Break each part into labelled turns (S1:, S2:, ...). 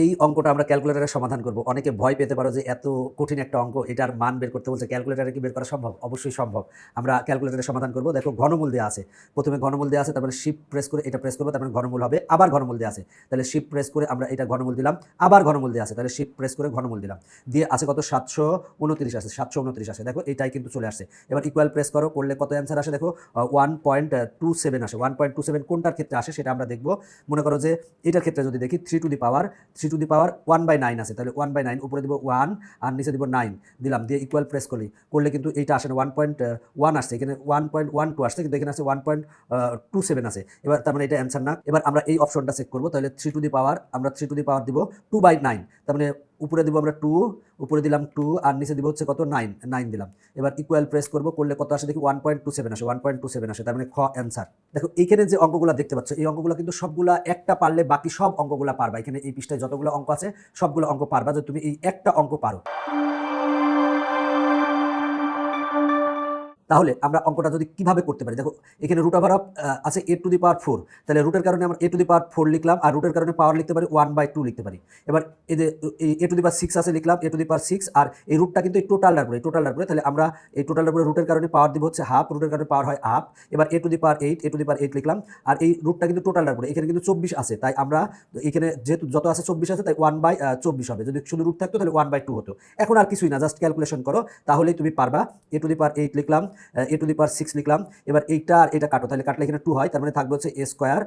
S1: এই অঙ্কটা আমরা ক্যালকুলেটরে সমাধান করব। অনেকে ভয় পেতে পারো যে এত কঠিন একটা অঙ্ক, এটার মান বের করতে বলছে, ক্যালকুলেটরে কি বের করা সম্ভব? অবশ্যই সম্ভব। আমরা ক্যালকুলেটরে সমাধান করব। দেখো ঘনমূল দেওয়া আছে, প্রথমে ঘনমূল দেওয়া আছে, তারপরে শিফট প্রেস করে এটা প্রেস করবো, তারপরে ঘনমূল হবে, আবার ঘনমূল দেওয়া আছে, তাহলে শিফট প্রেস করে আমরা এটা ঘনমূল দিলাম, আবার ঘনমূল দেওয়া আছে, তাহলে শিফট প্রেস করে ঘনমূল দিলাম, দিয়ে আছে কত 729 আছে, 729 আসে। দেখো এটাই কিন্তু চলে আসছে। এবার ইকুয়াল প্রেস করো, করলে কত অ্যান্সার আসে দেখো 1.27 আসে। 1.27 কোনটার ক্ষেত্রে আসে সেটা আমরা দেখব। মনে করো যে এটার ক্ষেত্রে যদি দেখি 3 টু দি পাওয়ার 1/9 আছে, তাহলে 1/9 উপরে দিব 1 আর নিচে দিব 9 দিলাম, দিয়ে ইকুয়াল প্রেস করলে কিন্তু এইটা আসে না, 1.1 আসছে, এখানে 1.12 আসছে, কিন্তু এখানে আছে 1.27 আছে। এবার তার মানে এটা অ্যান্সার না। এবার আমরা এই অপশনটা চেক করবো, তাহলে 3 টু দি পাওয়ার আমরা 3 টু দি পাওয়ার দিব 2/9, তার মানে উপরে দিব আমরা 2, উপরে দিলাম 2 আর নিচে দিব হচ্ছে কত 9 দিলাম। এবার ইকুয়াল প্রেস করলে কত আসে দেখি 1.27 আসে, 1.27 আসে, তার মানে খ অ্যান্সার। দেখো এইখানে যে অঙ্কগুলো দেখতে পাচ্ছ, এই অঙ্কগুলো কিন্তু সবগুলা একটা পারলে বাকি সব অঙ্কগুলো পারবা। এখানে এই পৃষ্ঠায় যতগুলো অঙ্ক আছে সবগুলো অঙ্ক পারবা যদি তুমি এই একটা অঙ্ক পারো। তাহলে আমরা অঙ্কটা যদি কিভাবে করতে পারি, দেখো এখানে রুট ওভার অফ আছে a টু দি পাওয়ার 4, তাহলে রুটের কারণে আমরা a টু দি পাওয়ার 4 লিখলাম, আর রুটের কারণে পাওয়ার লিখতে পারি 1/2 লিখতে পারি। এবার এই যে a টু দি পাওয়ার 6 আছে, লিখলাম a টু দি পাওয়ার 6, আর এই রুটটা কিন্তু এই টোটালটার উপরে, তাহলে আমরা এই টোটালটার উপরে রুটের কারণে পাওয়ার দিব হচ্ছে হাফ, রুটের কারণে পাওয়ার হয় হাফ। এবার a টু দি পাওয়ার 8 লিখলাম, আর এই রুটটা কিন্তু টোটালটার উপরে, এখানে কিন্তু 24 আছে, তাই আমরা এখানে যেহেতু যত আছে 24 আছে, তাই 1/24 হবে। যদি শুধু রুট থাকতো তাহলে 1/2 হতো। এখন আর কিছুই না, জাস্ট ক্যালকুলেশন করো তাহলেই তুমি পারবা। a টু দি পাওয়ার 8 লিখলাম, a টু দি পাওয়ার 6 লিখলাম, এবার এইটা আর এটা কাটো, তাহলে কাটলে এখানে 2 হয়, তার মানে থাকবে হচ্ছে a স্কোয়ার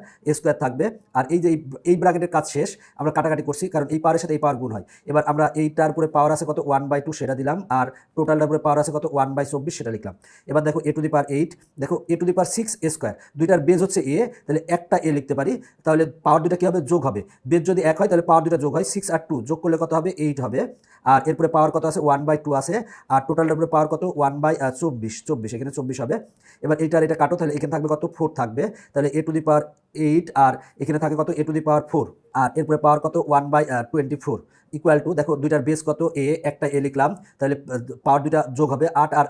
S1: থাকবে। আর এই যে এই ব্র্যাকেটের কাজ শেষ, আমরা কাটাকাটি করছি কারণ এই পাওয়ারের সাথে এই পাওয়ার গুণ হয়। এবার আমরা এইটার উপরে পাওয়ার আছে কত 1/2 সেটা দিলাম, আর টোটালটার উপরে পাওয়ার আছে কত 1/24 সেটা লিখলাম। এবার দেখো a টু দি পাওয়ার 8, দেখো a to the power 6 a square, দুইটার বেজ হচ্ছে a, তাহলে একটা a লিখতে পারি, তাহলে পাওয়ার দুটা কি হবে যোগ হবে, বেজ যদি 1 হয় তাহলে পাওয়ার দুটা যোগ হয়, 6 আর 2 যোগ করলে কত হবে 8 হবে। আর এরপরে পাওয়ার কত আছে 1/2 আছে, আর টোটালটার উপরে পাওয়ার কত 1/24, এখানে 24 হবে। এবার এইটার এটা কাটো, তাহলে এখানে থাকবে কত 4 থাকবে, তাহলে a টু দি পাওয়ার 8 আর এখানে থাকে কত a টু দি পাওয়ার 4, আর এরপরে পাওয়ার কত 1/24 ইকুয়াল টু, দেখো দুইটার বেস কত একটা a লিখলাম, তাহলে পাওয়ার দুইটা যোগ হবে 8 আর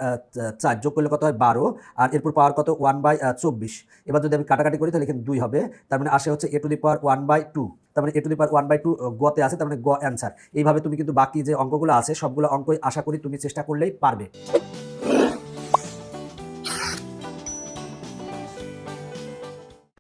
S1: 4 যোগ করলে কত হয় 12, আর এরপর পাওয়ার কত 1/24। এবার যদি আমি কাটাকাটি করি তাহলে এখানে 2 হবে, তার মানে আসে হচ্ছে a টু দি পাওয়ার 1/2, তার মানে a টু দি পাওয়ার 1/2 গতে আছে, তার মানে গ অ্যান্সার। এইভাবে তুমি কিন্তু বাকি যে অঙ্কগুলো আছে সবগুলো অঙ্কই আশা করি তুমি চেষ্টা করলেই পারবে।